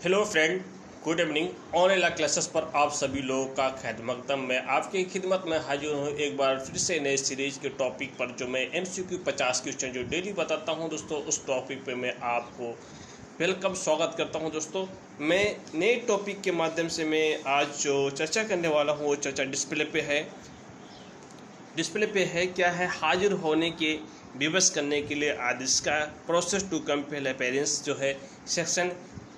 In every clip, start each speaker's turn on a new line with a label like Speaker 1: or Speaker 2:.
Speaker 1: Hello friend, good evening. Online classes पर आप सभी लोगों का खैर मकदम। मैं आपकी खिदमत में हाजिर हूँ एक बार फिर से नए सीरीज के टॉपिक पर, जो मैं MCQ 50 क्वेश्चन जो डेली बताता हूँ दोस्तों, उस टॉपिक पे मैं आपको वेलकम स्वागत करता हूँ दोस्तों। मैं नए टॉपिक के माध्यम से मैं आज जो चर्चा करने वाला हूँ वो चर्चा डिस्प्ले पे है। क्या है? हाजिर होने के विवश करने के लिए आदेश का प्रोसेस टू कंपेल अपेयरेंस जो है सेक्शन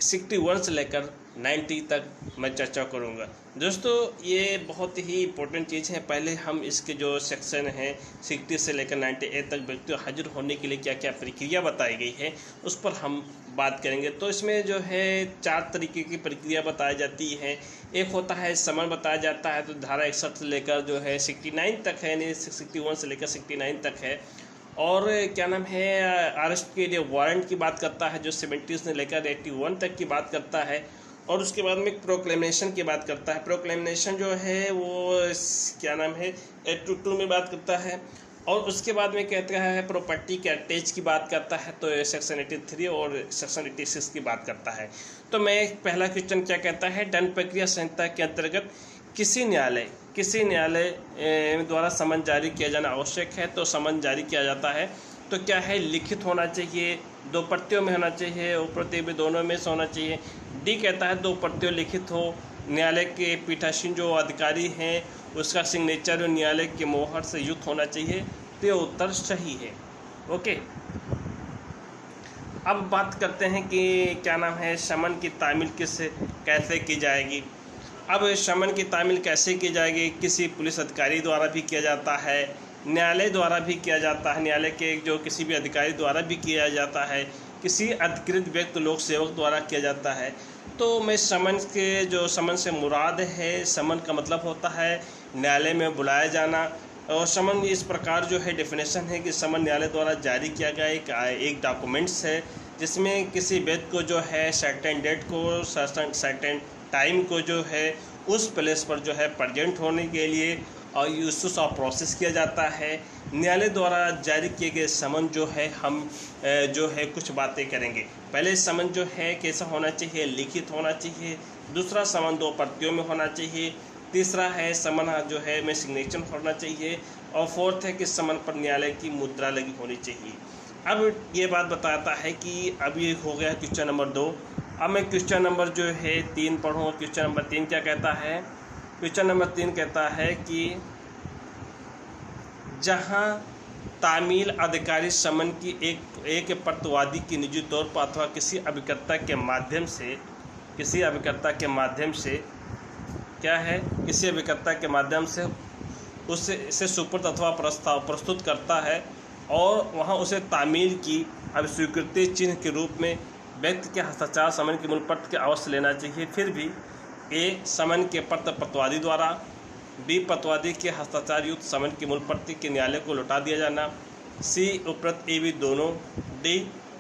Speaker 1: 61 से लेकर 90 तक मैं चर्चा करूंगा दोस्तों। ये बहुत ही इंपॉर्टेंट चीज़ है। पहले हम इसके जो सेक्शन हैं 60 से लेकर 98 तक व्यक्ति हाजिर होने के लिए क्या क्या प्रक्रिया बताई गई है उस पर हम बात करेंगे। तो इसमें जो है 4 तरीके की प्रक्रिया बताई जाती है। एक होता है समन बताया जाता है, तो धारा 61 से लेकर जो है 69 तक है, यानी 61 से लेकर 69 तक है। और क्या नाम है, अरेस्ट के लिए वारंट की बात करता है जो 70 से लेकर 81 तक की बात करता है। और उसके बाद में प्रोक्लेमेशन की बात करता है। प्रोक्लेमेशन जो है वो क्या नाम है 82 में बात करता है। और उसके बाद में कहता है प्रॉपर्टी के अटैच की बात करता है, तो सेक्शन 83 और सेक्शन 86 की बात करता है। तो मैं पहला क्वेश्चन क्या कहता है, दंड प्रक्रिया संहिता के अंतर्गत किसी न्यायालय द्वारा समन जारी किया जाना आवश्यक है। तो समन जारी किया जाता है तो क्या है, लिखित होना चाहिए, 2 प्रतियों में होना चाहिए, उपप्रति में दोनों में से होना चाहिए। डी कहता है 2 प्रतियों लिखित हो, न्यायालय के पीठासीन जो अधिकारी हैं उसका सिग्नेचर जो न्यायालय के मोहर से युक्त होना चाहिए। तो ये उत्तर सही है। ओके, अब बात करते हैं कि क्या नाम है, समन की तामील कैसे की जाएगी। अब समन की तामील कैसे की जाएगी? किसी पुलिस अधिकारी द्वारा भी किया जाता है, न्यायालय द्वारा भी किया जाता है, न्यायालय के जो किसी भी अधिकारी द्वारा भी किया जाता है, किसी अधिकृत व्यक्ति लोक सेवक द्वारा किया जाता है। तो मैं समन से मुराद है, समन का मतलब होता है न्यायालय में बुलाया जाना। और समन इस प्रकार जो है डेफिनेशन है कि समन न्यायालय द्वारा जारी किया गया एक डॉक्यूमेंट्स है जिसमें किसी व्यक्ति को जो है सर्टेन डेट को, सर्टेन टाइम को जो है उस प्लेस पर जो है प्रेजेंट होने के लिए और यूज़ ऑफ प्रोसेस किया जाता है। न्यायालय द्वारा जारी किए गए समन जो है हम जो है कुछ बातें करेंगे। पहले समन जो है कैसा होना चाहिए, लिखित होना चाहिए। दूसरा समन 2 प्रतियों में होना चाहिए। तीसरा है समन जो है में सिग्नेचर होना चाहिए। और फोर्थ है कि समन पर न्यायालय की मुद्रा लगी होनी चाहिए। अब ये बात बताता है कि अब ये हो गया क्वेश्चन नंबर 2। अब मैं क्वेश्चन नंबर जो है 3 पढ़ूँ। क्वेश्चन नंबर 3 क्या कहता है? क्वेश्चन नंबर 3 कहता है कि जहां तामील अधिकारी समन की एक प्रतिवादी की निजी तौर पर अथवा किसी अभिकर्ता के माध्यम से उससे सुपुर्द अथवा प्रस्ताव प्रस्तुत करता है और वहां उसे तामील की अभिस्वीकृति चिन्ह के रूप में व्यक्ति के हस्ताक्षर समन के मूल पत्र के अवश्य लेना चाहिए। फिर भी ए, समन के पत्र प्रतिवादी द्वारा, बी, प्रतिवादी के हस्ताक्षर युक्त समन के मूल पत्र के न्यायालय को लौटा दिया जाना, सी, उपरोक्त ए, बी दोनों, डी,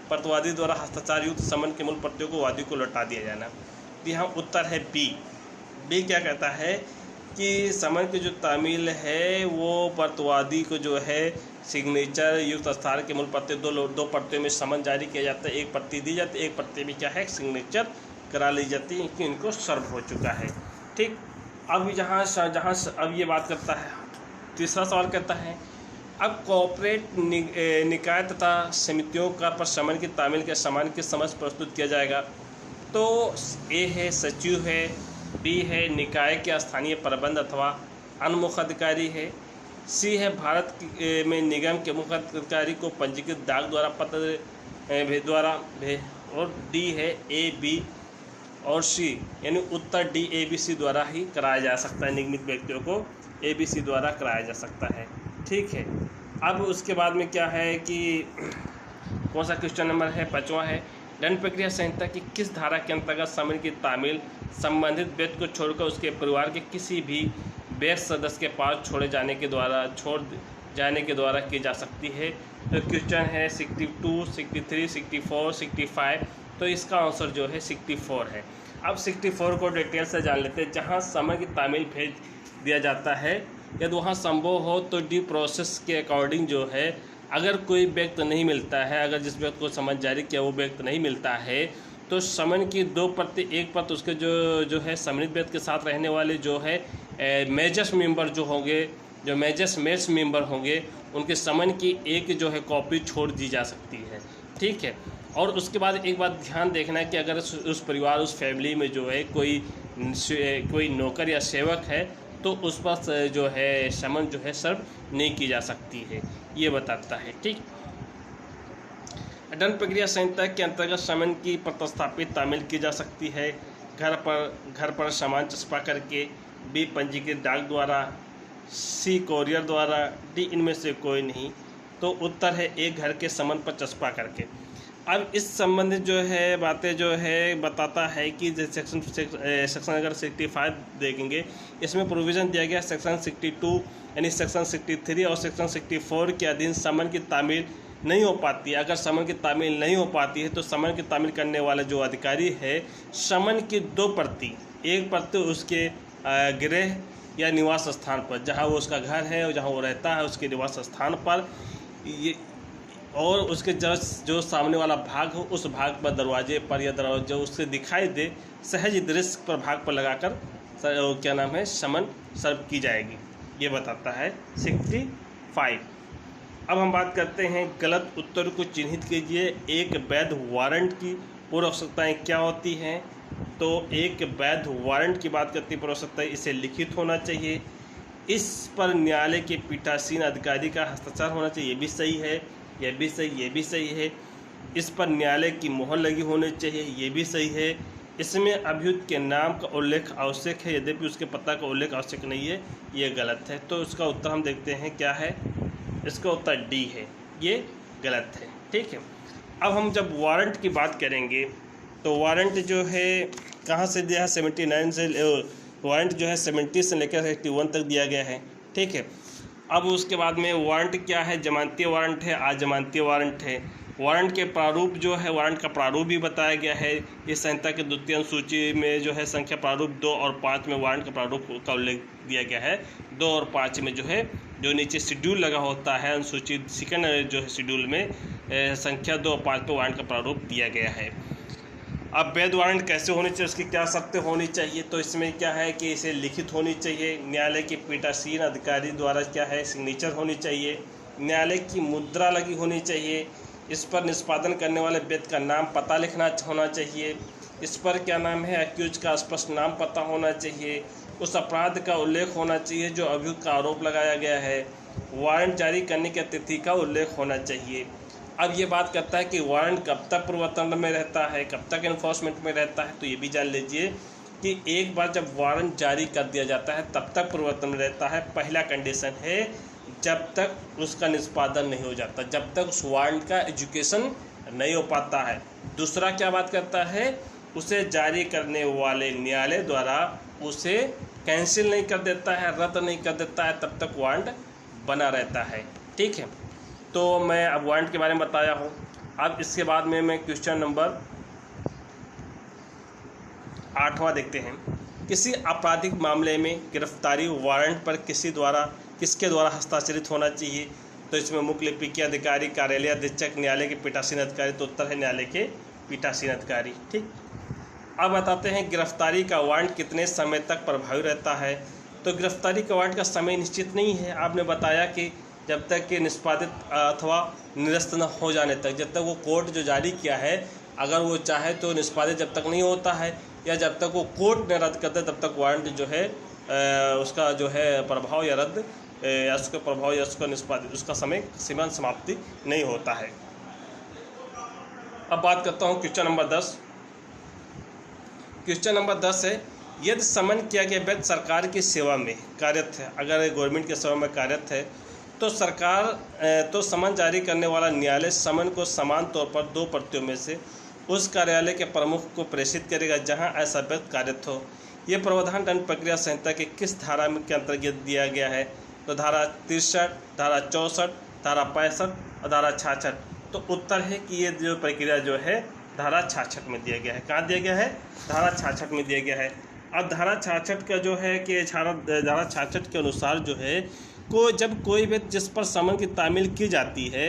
Speaker 1: प्रतिवादी द्वारा हस्ताक्षर युक्त समन के मूल पत्रों को वादी को लौटा दिया जाना। यहाँ उत्तर है बी क्या कहता है कि समन की जो तामील है वो प्रतिवादी को जो है सिग्नेचर युक्त स्थान के मूल पत्र 2 प्रतियों में समन जारी किया जाता है। एक प्रति दी जाती है, एक प्रति में क्या है सिग्नेचर करा ली जाती है कि इनको सर्व हो चुका है। ठीक, अब जहाँ अब ये बात करता है, तीसरा सवाल कहता है अब कॉर्पोरेट निकाय तथा समितियों का पर समन की तामील के समान के समझ प्रस्तुत किया जाएगा। तो ए है सचिव है, बी है निकाय के स्थानीय प्रबंध अथवा अनुमुख अधिकारी है, सी है भारत में निगम के मुख्य अधिकारी को पंजीकृत डाक द्वारा पत्र द्वारा और डी है ए, बी और सी, यानी उत्तर डी, ए, बी, सी द्वारा ही कराया जा सकता है। निगमित व्यक्तियों को ए, बी, सी द्वारा कराया जा सकता है। ठीक है, अब उसके बाद में क्या है कि कौन सा क्वेश्चन नंबर है, 5वां है, दंड प्रक्रिया संहिता की किस धारा के अंतर्गत समन की तामील संबंधित व्यक्ति को छोड़कर उसके परिवार के किसी भी व्यक्ति सदस्य के पास छोड़ जाने के द्वारा की जा सकती है। तो क्वेश्चन है 62, 63, 64, 65। तो इसका आंसर जो है 64 है। अब 64 को डिटेल से जान लेते हैं। जहां समन की तामील भेज दिया जाता है, यदि वहां संभव हो तो ड्यू प्रोसेस के अकॉर्डिंग जो है अगर कोई व्यक्ति नहीं मिलता है, अगर जिस व्यक्ति को समन जारी किया वो व्यक्ति नहीं मिलता है, तो समन की 2 प्रति, एक प्रति उसके जो है सम्मिलित व्यक्ति के साथ रहने वाले जो है मेजर्स मेंबर जो होंगे, जो मेजर्स मेंबर होंगे, उनके समन की एक जो है कॉपी छोड़ दी जा सकती है। ठीक है। और उसके बाद एक बात ध्यान देखना है कि अगर उस परिवार, उस फैमिली में जो है कोई नौकर या सेवक है, तो उस पर जो है समन जो है सर्व नहीं की जा सकती है, ये बताता है। ठीक। दंड प्रक्रिया संहिता के अंतर्गत समन की प्रतिस्थापित तामील की जा सकती है। घर पर सामान चस्पा करके, बी पंजीकृत डाक द्वारा, सी कोरियर द्वारा, डी इनमें से कोई नहीं। तो उत्तर है ए घर के समन पर चस्पा करके। अब इस संबंधित जो है बातें जो है बताता है कि सेक्शन अगर 65 देखेंगे, इसमें प्रोविज़न दिया गया सेक्शन 62 यानी सेक्शन 63 और सेक्शन 64 के अधीन समन की तामील नहीं हो पाती है। अगर समन की तामील नहीं हो पाती है तो समन की तामील करने वाला जो अधिकारी है, समन की 2 प्रति, एक प्रति उसके गृह या निवास स्थान पर, जहां वो उसका घर है और जहां वो रहता है उसके निवास स्थान पर, ये और उसके जो सामने वाला भाग हो उस भाग पर, दरवाजे पर या दरवाजे जो उससे दिखाई दे, सहज दृश्य पर भाग पर लगाकर क्या नाम है समन सर्व की जाएगी, ये बताता है 65। अब हम बात करते हैं गलत उत्तर को चिन्हित कीजिए। एक वैध वारंट की पूर्व आवश्यकताएँ क्या होती हैं? तो एक वैध वारंट की बात करती पूर्व आवश्यकताएँ, इसे लिखित होना चाहिए, इस पर न्यायालय के पीठासीन अधिकारी का हस्ताक्षर होना चाहिए, ये भी सही है, यह भी सही, ये भी सही है। इस पर न्यायालय की मोहर लगी होनी चाहिए, ये भी सही है। इसमें अभियुक्त के नाम का उल्लेख आवश्यक है, यद्यपि उसके पता का उल्लेख आवश्यक नहीं है, ये गलत है। तो इसका उत्तर हम देखते हैं क्या है, इसका उत्तर डी है, ये गलत है। ठीक है। अब हम जब वारंट की बात करेंगे तो वारंट जो है कहाँ से दिया है, 79 से, वारंट जो है 70 से लेकर 81 तक दिया गया है। ठीक है। अब उसके बाद में वारंट क्या है, जमानती वारंट है, अजमानती वारंट है। वारंट के प्रारूप जो है, वारंट का प्रारूप भी बताया गया है। इस संहिता के द्वितीय अनुसूची में जो है संख्या प्रारूप 2 और 5 में वारंट का प्रारूप का उल्लेख दिया गया है। 2 और 5 में जो है, जो नीचे शेड्यूल लगा होता है अनुसूची सेकंड जो है शेड्यूल में संख्या 2 और 5 पर वारंट का प्रारूप दिया गया है। अब वैध वारंट कैसे होनी चाहिए, उसकी क्या शर्तें होनी चाहिए? तो इसमें क्या है कि इसे लिखित होनी चाहिए, न्यायालय के पीठासीन अधिकारी द्वारा क्या है सिग्नेचर होनी चाहिए, न्यायालय की मुद्रा लगी होनी चाहिए, इस पर निष्पादन करने वाले व्यक्ति का नाम पता लिखना होना चाहिए, इस पर क्या नाम है एक्यूज का स्पष्ट नाम पता होना चाहिए, उस अपराध का उल्लेख होना चाहिए जो अभियुक्त का आरोप लगाया गया है, वारंट जारी करने की तिथि का उल्लेख होना चाहिए। अब ये बात करता है कि वारंट कब तक प्रवर्तन में रहता है, कब तक इन्फोर्समेंट में रहता है। तो ये भी जान लीजिए कि एक बार जब वारंट जारी कर दिया जाता है तब तक प्रवर्तन में रहता है। पहला कंडीशन है जब तक उसका निष्पादन नहीं हो जाता, जब तक उस वारंट का एजुकेशन नहीं हो पाता है। दूसरा क्या बात करता है, उसे जारी करने वाले न्यायालय द्वारा उसे कैंसिल नहीं कर देता है, रद्द नहीं कर देता है, तब तक वारंट बना रहता है। ठीक है। तो मैं अब वारंट के बारे में बताया हूँ। अब इसके बाद में मैं क्वेश्चन नंबर 8वां देखते हैं। किसी आपराधिक मामले में गिरफ्तारी वारंट पर किसके द्वारा हस्ताक्षरित होना चाहिए? तो इसमें मुख्य लिपिकीय अधिकारी, कार्यालय अधीक्षक, न्यायालय के पीठासीन अधिकारी। तो उत्तर है न्यायालय के पीठासीन अधिकारी। ठीक। अब बताते हैं गिरफ्तारी का वारंट कितने समय तक प्रभावी रहता है। तो गिरफ्तारी का वारंट का समय निश्चित नहीं है। आपने बताया कि जब तक कि निष्पादित अथवा निरस्त न हो जाने तक, जब तक वो कोर्ट जो जारी किया है अगर वो चाहे तो निष्पादित जब तक नहीं होता है, या जब तक वो कोर्ट ने रद्द करता है तब तक वारंट जो है उसका जो है प्रभाव या रद्द या उसका प्रभाव या उसका निष्पादित उसका समय सीमा समाप्ति नहीं होता है। अब बात करता हूँ क्वेश्चन नंबर 10। क्वेश्चन नंबर 10 है, यदि समन किया गया व्यक्ति सरकार की सेवा में कार्यरत है, अगर गवर्नमेंट की सेवा में कार्यरत है तो समन जारी करने वाला न्यायालय समन को समान तौर पर 2 प्रतियों में से उस कार्यालय के प्रमुख को प्रेषित करेगा जहां ऐसा व्यक्ति कार्यरत हो। यह प्रावधान दंड प्रक्रिया संहिता के किस धारा के अंतर्गत दिया गया है? तो धारा 63, धारा 64, धारा 65 और धारा 66। तो उत्तर है कि ये जो प्रक्रिया जो है धारा 66 में दिया गया है। कहाँ दिया गया है? धारा 66 में दिया गया है। अब धारा 66 का जो है कि धारा 66 के अनुसार जो है जब कोई व्यक्ति जिस पर समन की तामील की जाती है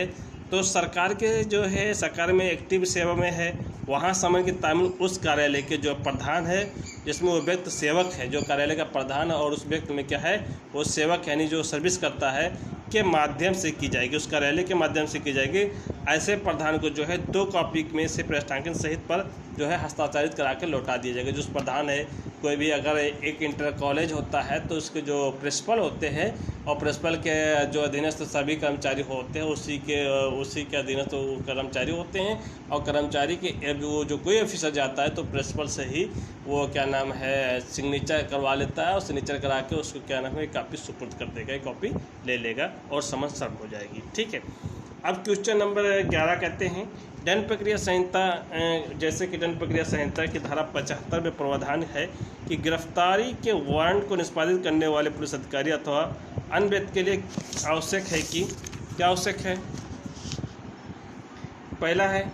Speaker 1: तो सरकार के जो है सरकार में एक्टिव सेवा में है, वहाँ समय की तामील उस कार्यालय के जो प्रधान है, जिसमें वो व्यक्ति सेवक है, जो कार्यालय का प्रधान है और उस व्यक्ति में क्या है वो सेवक यानी जो सर्विस करता है के माध्यम से की जाएगी, उस कार्यालय के माध्यम से की जाएगी। ऐसे प्रधान को जो है 2 कॉपी में से प्रश्नांकन सहित पर जो है हस्ताक्षरित करा के लौटा दिया जाएगा। जो उस प्रधान है, कोई भी अगर एक इंटर कॉलेज होता है तो उसके जो प्रिंसिपल होते हैं और प्रिंसिपल के जो अधीनस्थ सभी कर्मचारी होते हैं उसी के अधीनस्थ वो कर्मचारी होते हैं। और कर्मचारी के वो जो कोई ऑफिसर जाता है तो प्रिंसिपल से ही वो क्या नाम है सिग्नेचर करवा लेता है और सिग्नेचर करा के उसको क्या नाम है एक कॉपी सुपुर्द कर देगा, एक कॉपी ले लेगा और समन सर्व हो जाएगी। ठीक है। अब क्वेश्चन नंबर 11 कहते हैं दंड प्रक्रिया संहिता, जैसे कि दंड प्रक्रिया संहिता की धारा 75 में प्रावधान है कि गिरफ्तारी के वारंट को निष्पादित करने वाले पुलिस अधिकारी अथवा अन्य व्यक्ति के लिए आवश्यक है कि क्या आवश्यक है। पहला है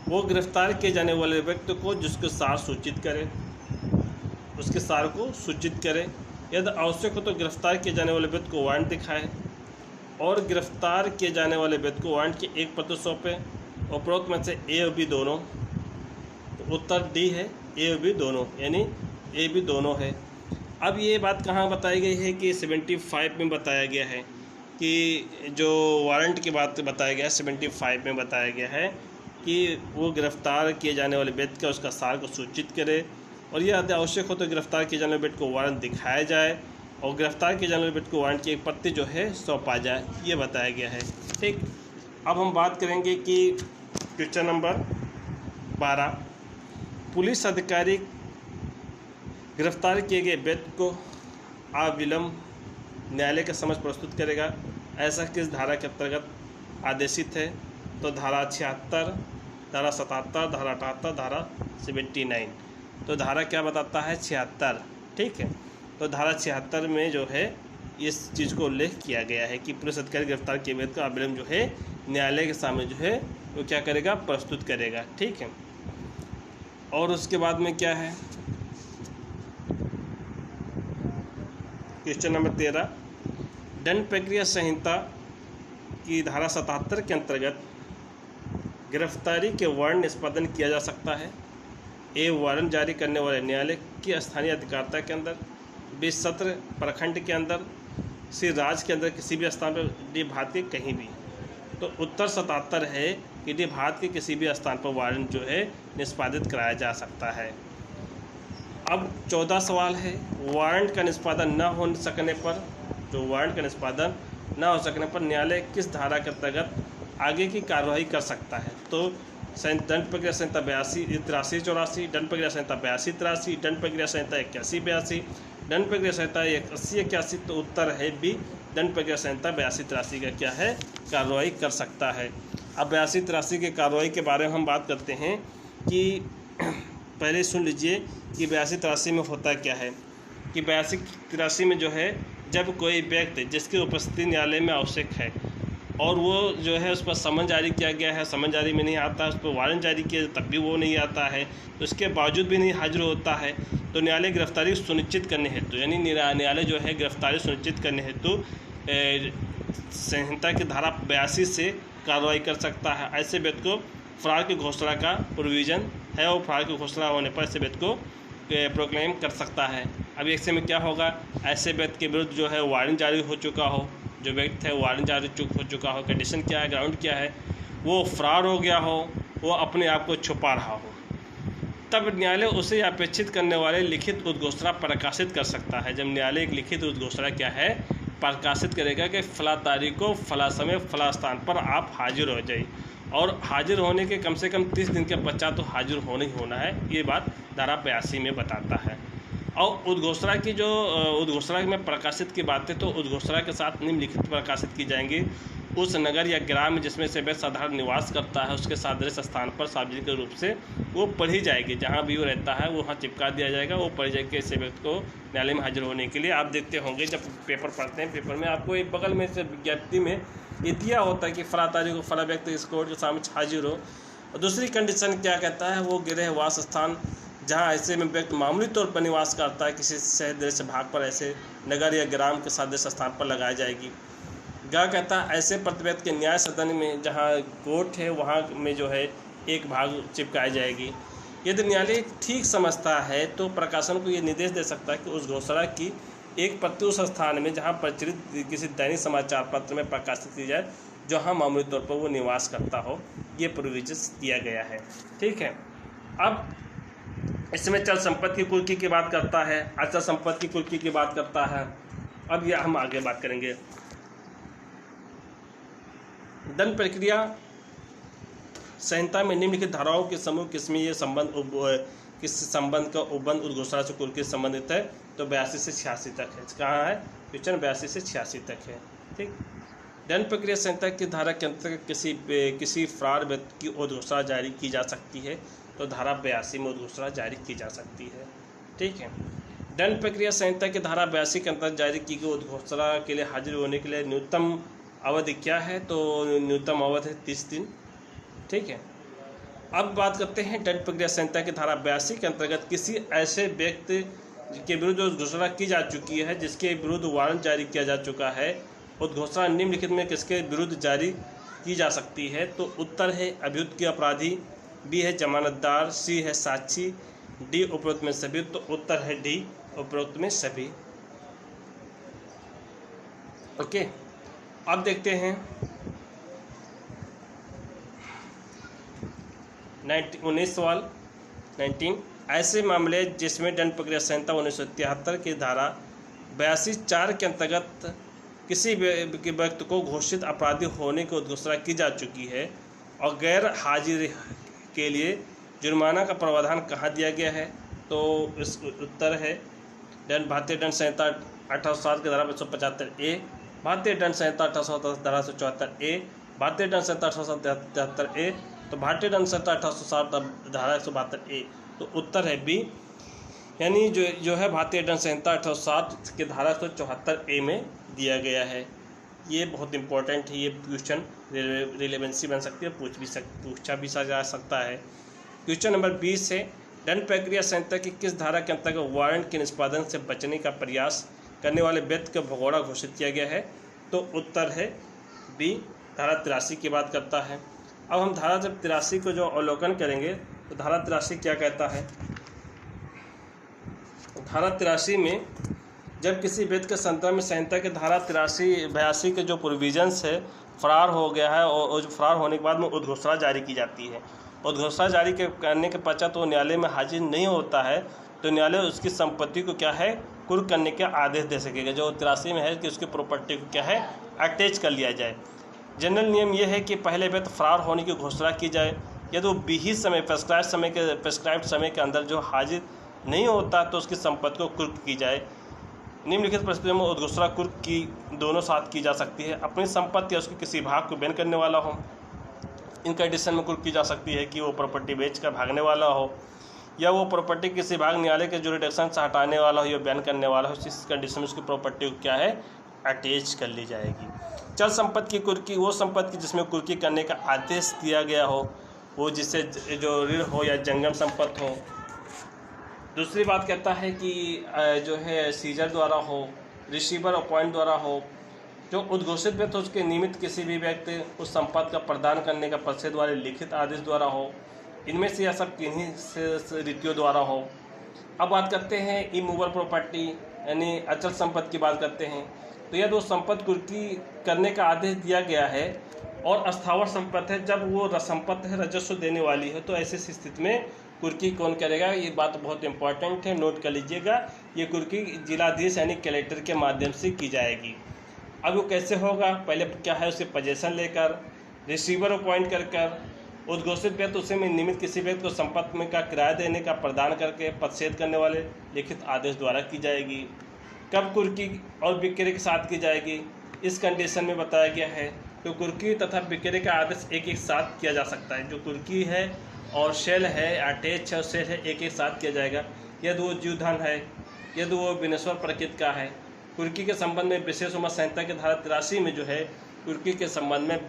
Speaker 1: वो गिरफ्तार किए जाने वाले व्यक्ति को जिसके सार सूचित करे, उसके सार को सूचित करे। यदि आवश्यक हो तो गिरफ्तार किए जाने वाले व्यक्ति को वारंट दिखाए और गिरफ्तार किए जाने वाले व्यक्ति को वारंट की एक प्रति सौंपे। उपरोक्त में से ए और बी दोनों, तो उत्तर डी है ए और बी दोनों, यानी ए बी दोनों है। अब ये बात कहाँ बताई गई है कि 75 में बताया गया है कि जो वारंट की बात बताया गया है 75 में बताया गया है कि वो गिरफ्तार किए जाने वाले व्यक्ति का उसका सार को सूचित करे और यह यदि आवश्यक हो तो गिरफ्तार किए जाने वाले व्यक्ति को वारंट दिखाया जाए और गिरफ्तार किए जाने वाले व्यक्ति को वारंट की एक प्रति जो है सौंपा जाए, ये बताया गया है। ठीक। अब हम बात करेंगे कि क्वेश्चन नंबर 12, पुलिस अधिकारी गिरफ्तार किए गए व्यक्ति को अविलंब न्यायालय के समक्ष प्रस्तुत करेगा, ऐसा किस धारा के अंतर्गत आदेशित है। तो धारा 76, धारा 77, धारा 78, धारा 79। तो धारा क्या बताता है 76। ठीक है। तो धारा 76 में जो है इस चीज़ को उल्लेख किया गया है कि पुलिस अधिकारी गिरफ्तार किए व्यक्ति का अविलंब जो है न्यायालय के सामने जो है वो क्या करेगा प्रस्तुत करेगा। ठीक है। और उसके बाद में क्या है क्वेश्चन नंबर 13, दंड प्रक्रिया संहिता की धारा 77 के अंतर्गत गिरफ्तारी के वारंट निष्पादन किया जा सकता है। ए वारंट जारी करने वाले न्यायालय की स्थानीय अधिकारिता के अंदर, बी सत्र प्रखंड के अंदर, सी राज्य के अंदर किसी भी स्थान पर, डी भारत के कहीं भी। तो उत्तर 77 है कि डी भारत के किसी भी स्थान पर वारंट जो है निष्पादित कराया जा सकता है। अब 14 सवाल है, वारंट का निष्पादन न हो सकने पर, जो वारंट का निष्पादन न हो सकने पर न्यायालय किस धारा के अंतर्गत आगे की कार्रवाई कर सकता है। तो दंड प्रक्रिया संहिता 83-84, दंड प्रक्रिया संहिता 82-83, दंड प्रक्रिया संहिता 81-82, दंड प्रक्रिया संहिता 80-81। तो उत्तर है बी, दंड प्रक्रिया संहिता 82-83 का क्या है कार्रवाई कर सकता है। अब 82-83 के कार्रवाई के बारे में हम बात करते हैं कि पहले सुन लीजिए कि 82-83 में होता क्या है कि 82-83 में जो है जब कोई व्यक्ति जिसकी उपस्थिति न्यायालय में आवश्यक है और वो जो है उस पर समन जारी किया गया है, समन जारी में नहीं आता, उस पर वारंट जारी किया तब भी वो नहीं आता है, तो उसके बावजूद भी नहीं हाजिर होता है, तो न्यायालय गिरफ्तारी सुनिश्चित करने हेतु यानी न्यायालय जो है गिरफ्तारी सुनिश्चित करने हेतु संहिता की धारा 82 से कार्रवाई कर सकता है। ऐसे व्यक्ति को फरार की घोषणा का प्रोविज़न है और फरार की घोषणा होने पर ऐसे व्यक्ति को प्रोक्लेम कर सकता है। अब ऐसे में क्या होगा, ऐसे व्यक्ति के विरुद्ध जो है वारंट जारी हो चुका हो, जो व्यक्ति है वारंट जारी हो चुका हो, कंडीशन क्या है, ग्राउंड क्या है, वो फरार हो गया हो, वो अपने आप को छुपा रहा हो, तब न्यायालय उसे अपेक्षित करने वाले लिखित उद्घोषणा प्रकाशित कर सकता है। जब न्यायालय एक लिखित उद्घोषणा क्या है प्रकाशित करेगा कि फला तारीख को फला समय फला स्थान पर आप हाजिर हो जाइए, और हाजिर होने के कम से कम 30 दिन के पश्चात तो हाजिर होना ही होना है, ये बात धारा 82 में बताता है। और उद्घोषणा की जो उद्घोषणा में प्रकाशित की बातें, तो उद्घोषणा के साथ निम्नलिखित प्रकाशित की जाएंगी उस नगर या ग्राम में जिसमें से व्यक्ति साधारण निवास करता है उसके सादृश्य स्थान पर सार्वजनिक रूप से वो पढ़ी जाएगी, जहाँ भी वो रहता है वहाँ चिपका दिया जाएगा, वो पढ़ी जाएगी ऐसे व्यक्ति को न्यायालय में हाजिर होने के लिए। आप देखते होंगे जब पेपर पढ़ते हैं, पेपर में आपको एक बगल में से विज्ञप्ति में ये दिया होता है कि फला तारीख को फला व्यक्ति इस कोर्ट के सामने हाजिर हो। और दूसरी कंडीशन क्या कहता है, वो गृहवास स्थान जहाँ ऐसे में व्यक्ति मामूली तौर पर निवास करता है किसी शहर से भाग पर ऐसे नगर या ग्राम के सादृश्य स्थान पर लगाई जाएगी। गा कहता है ऐसे प्रतिवेद के न्याय सदन में जहाँ कोर्ट है वहाँ में जो है एक भाग चिपकाई जाएगी। यदि न्यायालय ठीक समझता है तो प्रकाशन को ये निर्देश दे सकता है कि उस घोषणा की एक प्रति उस स्थान में जहाँ प्रचलित किसी दैनिक समाचार पत्र में प्रकाशित की जाए जहाँ मामूली तौर पर वो निवास करता हो। ये प्रोविजंस दिया गया है। ठीक है, अब इसमें चल संपत्ति की कुर्की की बात करता है, अचल संपत्ति की कुर्की की बात करता है। अब यह हम आगे बात करेंगे। दंड प्रक्रिया संहिता में निम्नलिखित धाराओं के समूह किसमें ये संबंध किस संबंध का उपबंध उद्घोषणा से कुर्की संबंधित है? तो 82 से 86 तक है। कहाँ है क्वेश्चन? 82 से 86 तक है। ठीक, दंड प्रक्रिया संहिता की धारा के अंतर्गत किसी फरार व्यक्ति की उद्घोषणा जारी की जा सकती है। तो धारा 82 में उद्घोषणा जारी की जा सकती है। ठीक है, दंड प्रक्रिया संहिता की धारा 82 के अंतर्गत जारी की गई उद्घोषणा के लिए हाजिर होने के लिए न्यूनतम अवधि क्या है? तो न्यूनतम अवधि है 30 दिन। ठीक है, अब बात करते हैं दंड प्रक्रिया संहिता की धारा 82 के अंतर्गत किसी ऐसे व्यक्ति के विरुद्ध उद्घोषणा की जा चुकी है जिसके विरुद्ध वारंट जारी किया जा चुका है। उद्घोषणा निम्नलिखित में किसके विरुद्ध जारी की जा सकती है? तो उत्तर है अभियुक्त के अपराधी, बी है जमानतदार, सी है साक्षी, डी उपरोक्त में सभी। तो उत्तर है डी उपरोक्त में सभी। ओके, अब देखते हैं 19 सवाल 19 ऐसे मामले जिसमें दंड प्रक्रिया संहिता 1973 की धारा 82(4) के अंतर्गत किसी व्यक्ति को घोषित अपराधी होने की उद्घोषणा की जा चुकी है और गैर हाजिर के लिए जुर्माना का प्रावधान कहाँ दिया गया है? तो इस उत्तर है भारतीय दंड संहिता 1807 की धारा 175A, भारतीय दंड संहिता 1870 धारा 174A, भारतीय दंड संहिता 1873A, तो भारतीय दंड संहिता 1860 धारा 172A। तो उत्तर है बी, यानी जो है भारतीय दंड संहिता 1860 के धारा 174A में दिया गया है। ये बहुत इंपॉर्टेंट है, ये क्वेश्चन रिलेवेंसी बन सकती है, पूछा भी जा सकता है। क्वेश्चन नंबर 20 है दंड प्रक्रिया संहिता की किस धारा के अंतर्गत वारंट के निष्पादन से बचने का प्रयास करने वाले व्यक्ति का भगोड़ा घोषित किया गया है? तो उत्तर है बी, धारा 83 की बात करता है। अब हम धारा जब 83 को जो अवलोकन करेंगे तो धारा 83 क्या कहता है? धारा 83 में जब किसी व्यक्ति के संदर्भ में संहिता के धारा 83-82 के जो प्रोविजंस है फरार हो गया है और जो फरार होने के बाद में उद्घोषणा जारी की जाती है। उद्घोषणा जारी करने के पश्चात वो न्यायालय में हाजिर नहीं होता है तो न्यायालय उसकी संपत्ति को क्या है कुर्क करने का आदेश दे सकेगा। जो 83 में है कि उसकी प्रॉपर्टी को क्या है अटैच कर लिया जाए। जनरल नियम यह है कि पहले व्यक्ति फरार होने की घोषणा की जाए, यदि वो विहित समय प्रेस्क्राइब्ड समय के अंदर जो हाजिर नहीं होता तो उसकी संपत्ति को कुर्क की जाए। निम्नलिखित परिस्थितियों में उद्घोषणा कुर्क की दोनों साथ की जा सकती है। अपनी संपत्ति या उसके किसी भाग को बैन करने वाला हो, इन कंडीशन में कुर्क की जा सकती है कि वो प्रॉपर्टी बेचकर भागने वाला हो या वो प्रॉपर्टी किसी भाग न्यायालय के जुरिडिक्शन से हटाने वाला हो या बैन करने वाला हो। इस कंडीशन में उसकी प्रॉपर्टी को क्या है अटैच कर ली जाएगी। चल संपत्ति की कुर्की वो संपत्ति जिसमें कुर्की करने का आदेश दिया गया हो, वो जिससे जो ऋण हो या जंगम संपत्ति हो। दूसरी बात कहता है कि जो है सीजर द्वारा हो, रिसीवर अपॉइंट द्वारा हो, जो उद्घोषित व्यक्ति उसके निमित्त किसी भी व्यक्ति उस संपत्ति का प्रदान करने का परिषद द्वारा लिखित आदेश द्वारा हो। इनमें से यह सब किन्हीं से रीतियों द्वारा हो। अब बात करते हैं इमूवेबल प्रॉपर्टी यानी अचल संपत्ति की बात करते हैं। तो यह दो संपत्ति कुर्की करने का आदेश दिया गया है और स्थावर संपत्ति है, जब वो संपत्ति है राजस्व देने वाली है, तो ऐसी स्थिति में कुर्की कौन करेगा? ये बात बहुत इंपॉर्टेंट है, नोट कर लीजिएगा। ये कुर्की जिलाधीश यानी कलेक्टर के माध्यम से की जाएगी। अब वो कैसे होगा? पहले क्या है उसे पोजीशन लेकर, रिसीवर अपॉइंट कर उद्घोषित व्यक्ति उसे में निमित्त किसी व्यक्ति को संपत्ति में का किराया देने का प्रदान करके पदच्छेद करने वाले लिखित आदेश द्वारा की जाएगी। कब कुर्की और विक्रय के साथ की जाएगी? इस कंडीशन में बताया गया है तो कुर्की तथा विक्रय का आदेश एक साथ किया जा सकता है। जो कुर्की है और शेल है, अटैच है और शेल है, एक साथ किया जाएगा। यदि वो जीवधन है, यदि वो विनश्वर प्रकृति का है। कुर्की के संबंध में विशेष उम्र संहिता की धारा 83 में जो है कुर्की के संबंध में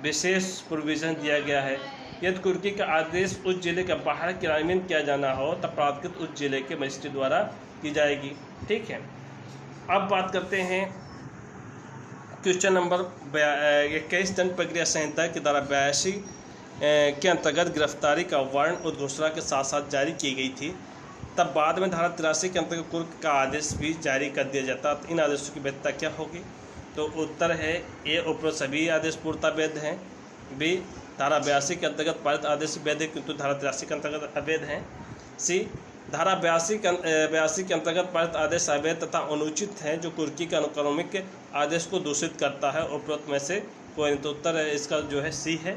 Speaker 1: विशेष प्रोविजन दिया गया है। यदि कुर्की का आदेश उस जिले के बाहर क्रियान्वित किया जाना हो तब प्राधिकृत उस जिले के मजिस्ट्रेट द्वारा की जाएगी। ठीक है, अब बात करते हैं क्वेश्चन नंबर 21 दंड प्रक्रिया संहिता की धारा 82 के अंतर्गत गिरफ्तारी का वारंट उद्घोषणा के साथ साथ जारी की गई थी, तब बाद में धारा 83 के अंतर्गत कुर्क का आदेश भी जारी कर दिया जाता। तो इन आदेशों की वैधता क्या होगी? तो उत्तर है ए, उपरोक्त सभी आदेश पूर्णतः वैध हैं। बी, धारा 82 के अंतर्गत पारित आदेश वैध है किंतु धारा 83 के अंतर्गत अवैध हैं। सी, धारा 82 के अंतर्गत पारित आदेश अवैध तथा अनुचित है जो कुर्की के अनुक्रमिक आदेश को दूषित करता है। उपरोक्त में से कोई नहीं। तो उत्तर है इसका जो है सी है।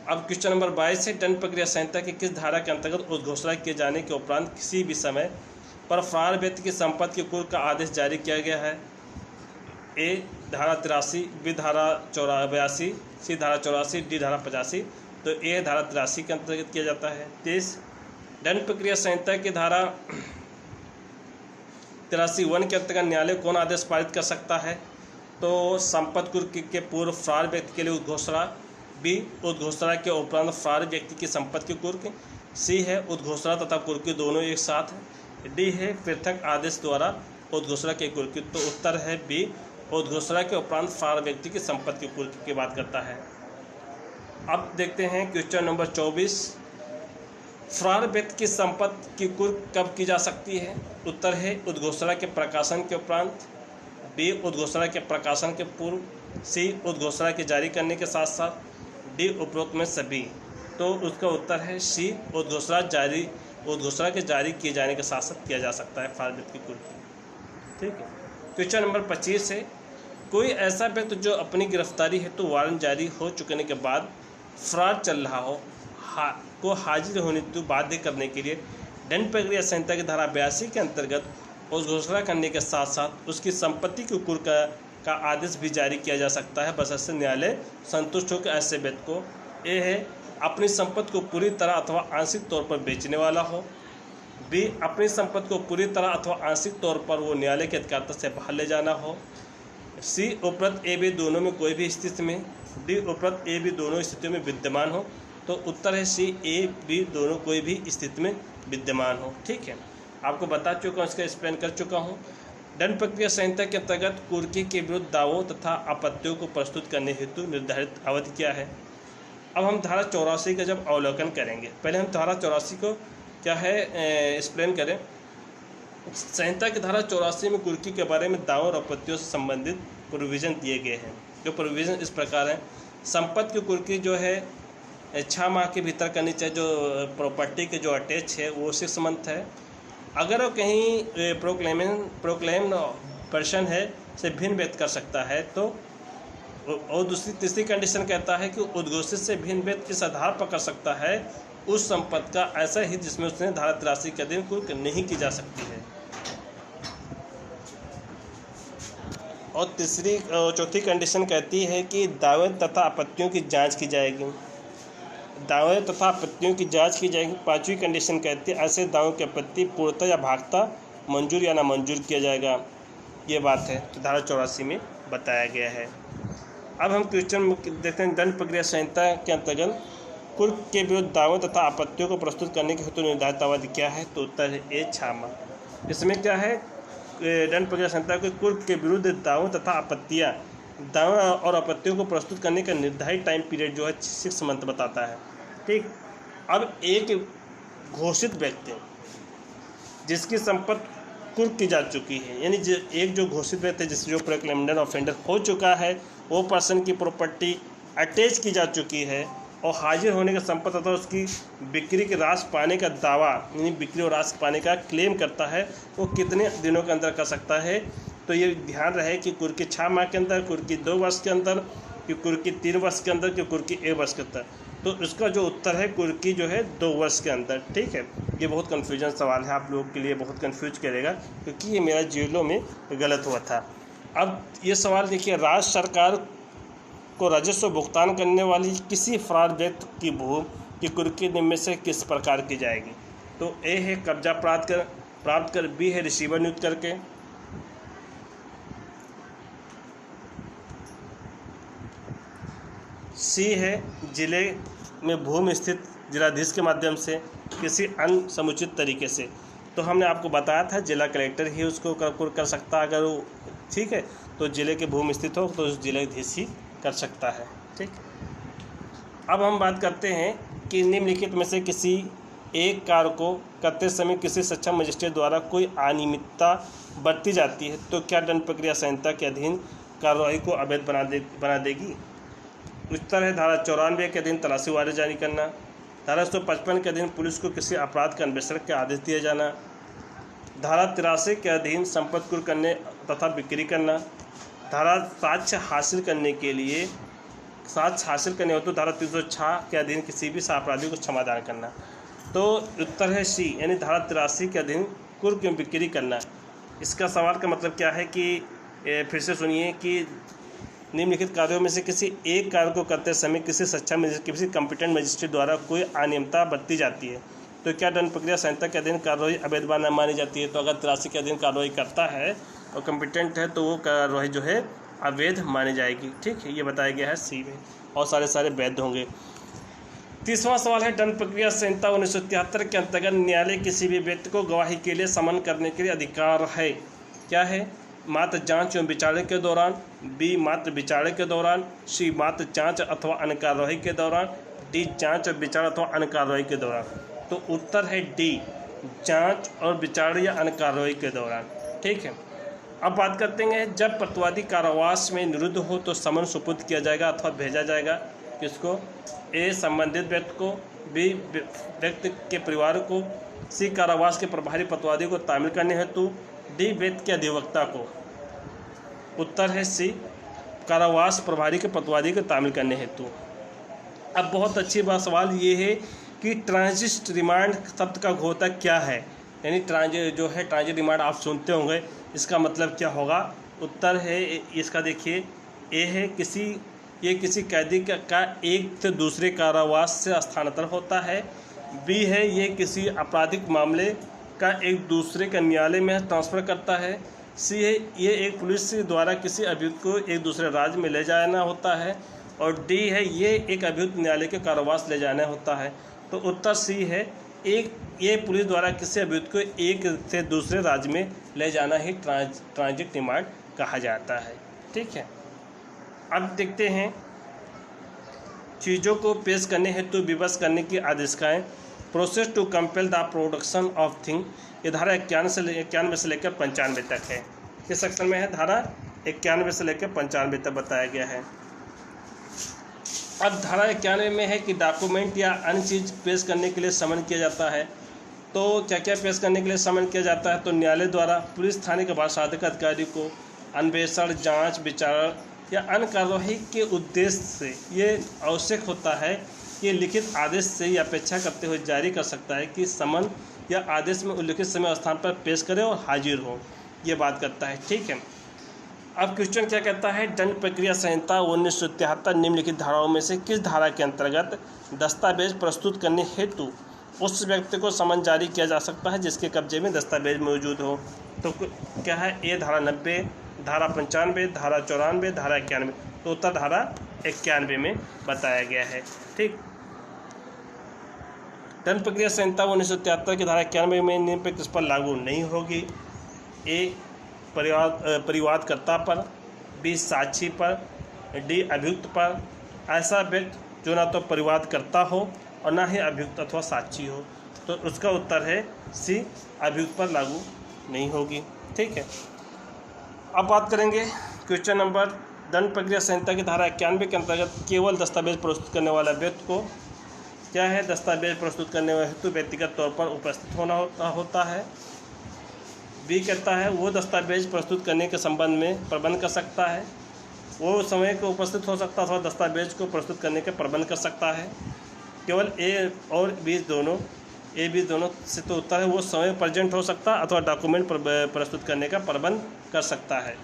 Speaker 1: अब क्वेश्चन नंबर 22 है, दंड प्रक्रिया संहिता की किस धारा के अंतर्गत उद्घोषणा किए जाने के उपरांत किसी भी समय पर फरार व्यक्ति की संपत्ति के कुर्क का आदेश जारी किया गया है? ए, धारा 83, बी, धारा 82, सी, धारा 84, डी, धारा 85। तो ए, धारा 83 के अंतर्गत किया जाता है। 23, दंड प्रक्रिया संहिता की धारा 83(1) के अंतर्गत न्यायालय कौन आदेश पारित कर सकता है? तो संपत्ति कुर्क के पूर्व फरार व्यक्ति के लिए उद्घोषणा। बी, उद्घोषणा के उपरांत फरार व्यक्ति की संपत्ति कुर्क। सी है उद्घोषणा तथा कुर्की दोनों एक साथ। डी है पृथक आदेश द्वारा उद्घोषणा के कुर्की। तो उत्तर है बी, उद्घोषणा के उपरांत फरार व्यक्ति की संपत्ति कुर्की की बात करता है। अब देखते हैं क्वेश्चन नंबर 24, फरार व्यक्ति की संपत्ति की कुर्क कब की जा सकती है? उत्तर है उद्घोषणा के प्रकाशन के उपरांत। बी, उद्घोषणा के प्रकाशन के पूर्व। सी, उद्घोषणा के जारी करने के साथ साथ। डी, उपरोक्त में सभी। तो उसका उत्तर है सी, उद्घोषणा के जारी किए जाने के साथ साथ किया जा सकता है फरार व्यक्ति की कुर्की। ठीक है। क्वेश्चन नंबर 25 है, कोई ऐसा व्यक्ति जो अपनी गिरफ्तारी हेतु वारंट जारी हो चुकने के बाद फरार चल रहा हो को हाजिर होने हेतु बाध्य करने के लिए दंड प्रक्रिया संहिता की धारा 82 के अंतर्गत उद्घोषणा करने के साथ साथ उसकी संपत्ति के कुर्क का आदेश भी जारी किया जा सकता है, बशर्ते न्यायालय संतुष्ट हो कि ऐसे व्यक्ति को ए है अपनी संपत्ति को पूरी तरह अथवा आंशिक तौर पर बेचने वाला हो। बी, अपनी संपत्ति को पूरी तरह अथवा आंशिक तौर पर वो न्यायालय के अधिकारता से बाहर ले जाना हो। सी, उपरोक्त ए, बी दोनों में कोई भी स्थिति में। डी, उपरोक्त ए, बी दोनों स्थितियों में विद्यमान हो। तो उत्तर है सी, ए, बी दोनों कोई भी स्थिति में विद्यमान हो। ठीक है, आपको बता चुका हूँ, इसका एक्सप्लेन कर चुका हूँ। दंड प्रक्रिया संहिता के अंतर्गत कुर्की के विरुद्ध दावों तथा आपत्तियों को प्रस्तुत करने हेतु निर्धारित अवधि क्या है? अब हम धारा 84 का जब अवलोकन करेंगे, पहले हम धारा 84 को क्या है एक्सप्लेन करें। संहिता की धारा 84 में कुर्की के बारे में दावों और आपत्तियों से संबंधित प्रोविज़न दिए गए हैं। जो प्रोविज़न इस प्रकार है, संपत्ति की कुर्की जो है 6 माह के भीतर करनी चाहिए। जो प्रॉपर्टी के जो अटैच है वो 6 मंथ है। अगर वो कहीं प्रोक्लेम पर्सन है से भिन्न व्यक्त कर सकता है तो, और तीसरी कंडीशन कहता है कि उद्घोषित से भिन्न व्यक्त इस आधार पर कर सकता है उस संपत्ति का ऐसा ही जिसमें उसने धारा 83 के अधीन कुर्क नहीं की जा सकती है। और चौथी कंडीशन कहती है कि दावे तथा आपत्तियों की जांच की जाएगी। दावे तथा आपत्तियों की जांच की जाएगी। 5वीं कंडीशन कहती है ऐसे दावों की आपत्ति पूर्णतः या भागता मंजूर या नामंजूर किया जाएगा। ये बात है तो धारा 84 में बताया गया है। अब हम क्वेश्चन देखते हैं, दंड प्रक्रिया संहिता के अंतर्गत कुर्क के विरुद्ध दावों तथा आपत्तियों को प्रस्तुत करने के हेतु निर्धारित अवधि क्या है? तो उत्तर है ए, 6 माह। इसमें क्या है, दंड प्रक्रिया संहिता के कुर्क के विरुद्ध दावों तथा आपत्तियाँ, दावों और आपत्तियों को प्रस्तुत करने का निर्धारित टाइम पीरियड जो है 6 मंथ बताता है। ठीक। अब एक घोषित व्यक्ति जिसकी संपत्ति कुर्क की जा चुकी है, यानी एक जो घोषित व्यक्ति जिस जो प्रोक्लेम्ड ऑफेंडर हो चुका है, वो पर्सन की प्रॉपर्टी अटैच की जा चुकी है और हाजिर होने का संपत्ति अथवा उसकी बिक्री की राशि पाने का दावा, यानी बिक्री और राशि पाने का क्लेम करता है, वो कितने दिनों के अंदर कर सकता है? तो ये ध्यान रहे कि कुर्की 6 माह के अंदर, कुर्की 2 वर्ष के अंदर, कि कुर्की 3 वर्ष के अंदर, कि कुर्की 1 वर्ष के अंदर। तो इसका जो उत्तर है कुर्की जो है 2 वर्ष के अंदर। ठीक है, ये बहुत कन्फ्यूजन सवाल है, आप लोगों के लिए बहुत कन्फ्यूज करेगा क्योंकि ये मेरा जीरो में गलत हुआ था। अब ये सवाल देखिए, राज्य सरकार को राजस्व भुगतान करने वाली किसी फरार व्यक्ति की भूमि की कुर्की निम्न में से किस प्रकार की जाएगी? तो ए है कब्जा प्राप्त कर, बी है रिसीवर नियुक्त करके, सी है जिले में भूमि स्थित जिलाधीश के माध्यम से, किसी अन्य समुचित तरीके से। तो हमने आपको बताया था जिला कलेक्टर ही उसको कर सकता अगर वो, ठीक है। तो जिले के भूमि स्थित हो तो उस जिले की धीसी कर सकता है। ठीक, अब हम बात करते हैं कि निम्नलिखित में से किसी एक कार्य को करते समय किसी सक्षम मजिस्ट्रेट द्वारा कोई अनियमितता बरती जाती है तो क्या दंड प्रक्रिया संहिता के अधीन कार्रवाई को अवैध बना देगी? उत्तर है धारा 94 के अधीन तलाशी वारंट जारी करना, धारा 155 के अधीन पुलिस को किसी अपराध के अन्वेषण के आदेश दिए जाना, धारा 83 के अधीन संपत्ति कुर्क करने तथा बिक्री करना, धारा साक्ष्य हासिल करने हो तो धारा 306 के अधीन किसी भी अपराधी को क्षमादान करना। तो उत्तर है सी, यानी धारा 83 के अधीन कुर्क में बिक्री करना। इसका सवाल का मतलब क्या है कि फिर से सुनिए कि निम्नलिखित कार्यों में से किसी एक कार्य को करते समय किसी सक्षम किसी कॉम्पिटेंट मजिस्ट्रेट द्वारा कोई अनियमितता बरती जाती है तो क्या दंड प्रक्रिया संहिता के अधीन कार्रवाई अवैध मानी जाती है? तो अगर 83 के अधीन कार्रवाई करता है और कॉम्पिटेंट है तो वो कार्रवाई जो है अवैध मानी जाएगी। ठीक है, ये बताया गया है सी में, और सारे वैध होंगे। तीसवां सवाल है दंड प्रक्रिया संहिता 1973 के अंतर्गत न्यायालय किसी भी व्यक्ति को गवाही के लिए समन करने के लिए अधिकार है। क्या है? मात्र जांच एवं विचारणा के दौरान, बी मात्र विचारणा के दौरान, सी मात्र जांच अथवा अन्य कार्रवाई के दौरान, डी जांच और विचारणा अथवा अन्य कार्रवाई के दौरान। तो उत्तर है डी, जांच और विचारणा या अन्य कार्रवाई के दौरान। ठीक है, अब बात करते हैं जब प्रतिवादी कारावास में निरुद्ध हो तो समन सुपुर्द किया जाएगा अथवा भेजा जाएगा किसको? ए संबंधित व्यक्ति को, बी व्यक्ति के परिवार को, सी कारावास के प्रभारी प्रतिवादी को तामील करने हेतु, डी व्यक्ति के अधिवक्ता को। उत्तर है सी, कारावास प्रभारी के प्रतिवादी को तामील करने हेतु। अब बहुत अच्छी बात सवाल ये है कि ट्रांजिट रिमांड शब्द का होता क्या है, यानी ट्रांजिट रिमांड आप सुनते होंगे, इसका मतलब क्या होगा? उत्तर है इसका, देखिए, ए है किसी कैदी का एक से दूसरे कारावास से स्थानांतरण होता है, बी है ये किसी आपराधिक मामले का एक दूसरे का न्यायालय में ट्रांसफ़र करता है, सी है ये एक पुलिस द्वारा किसी अभियुक्त को एक दूसरे राज्य में ले जाना होता है, और डी है ये एक अभियुक्त न्यायालय के कारावास ले जाना होता है। तो उत्तर सी है, ये पुलिस द्वारा किसी अभियुक्त को एक से दूसरे राज्य में ले जाना ही ट्रांजिट रिमांड कहा जाता है। ठीक है, अब देखते हैं चीज़ों को पेश करने हेतु विवश करने की आदेशिकाएँ। Process to compel the production of thing, ये धारा 91 से लेकर 95 तक है। किस सेक्शन में है? धारा 91 से लेकर 95 तक बताया गया है। अब धारा 91 में है कि डॉक्यूमेंट या अन्य चीज़ पेश करने के लिए समन किया जाता है। तो क्या क्या पेश करने के लिए समन किया जाता है? तो न्यायालय द्वारा पुलिस थाने के प्रशासनिक अधिकारी को अन्वेषण, जांच, विचारण या अन्य कार्यवाही के उद्देश्य से ये आवश्यक होता है कि लिखित आदेश से यह अपेक्षा करते हुए जारी कर सकता है कि समन या आदेश में उल्लिखित समय स्थान पर पेश करे और हाजिर हो, ये बात करता है। ठीक है, अब क्वेश्चन क्या कहता है? दंड प्रक्रिया संहिता 1973 निम्नलिखित धाराओं में से किस धारा के अंतर्गत दस्तावेज प्रस्तुत करने हेतु उस व्यक्ति को समन जारी किया जा सकता है जिसके कब्जे में दस्तावेज मौजूद हो? तो क्या है? ए धारा 90, धारा 95, धारा 94, धारा 91। तो उत्तर धारा 91 में बताया गया है। ठीक, दंड प्रक्रिया संहिता 1973 की धारा 91 में निम्न पर किस पर लागू नहीं होगी? ए परिवादकर्ता पर, बी साक्षी पर, डी अभियुक्त पर, ऐसा व्यक्ति जो ना तो परिवादकर्ता हो और ना ही अभियुक्त अथवा साक्षी हो। तो उसका उत्तर है सी, अभियुक्त पर लागू नहीं होगी। ठीक है, अब बात करेंगे क्वेश्चन नंबर, दंड प्रक्रिया संहिता की धारा 91 के अंतर्गत केवल दस्तावेज प्रस्तुत करने वाला व्यक्ति को क्या है? दस्तावेज प्रस्तुत करने वाले हेतु व्यक्तिगत तौर पर उपस्थित होना होता है। बी कहता है वो दस्तावेज प्रस्तुत करने के संबंध में प्रबंध कर सकता है, वो समय को उपस्थित हो सकता है अथवा दस्तावेज को प्रस्तुत करने के प्रबंध कर सकता है। केवल ए और बी दोनों से तो उत्तर है वो समय प्रेजेंट हो सकता है अथवा डॉक्यूमेंट प्रस्तुत करने का प्रबंध कर सकता है।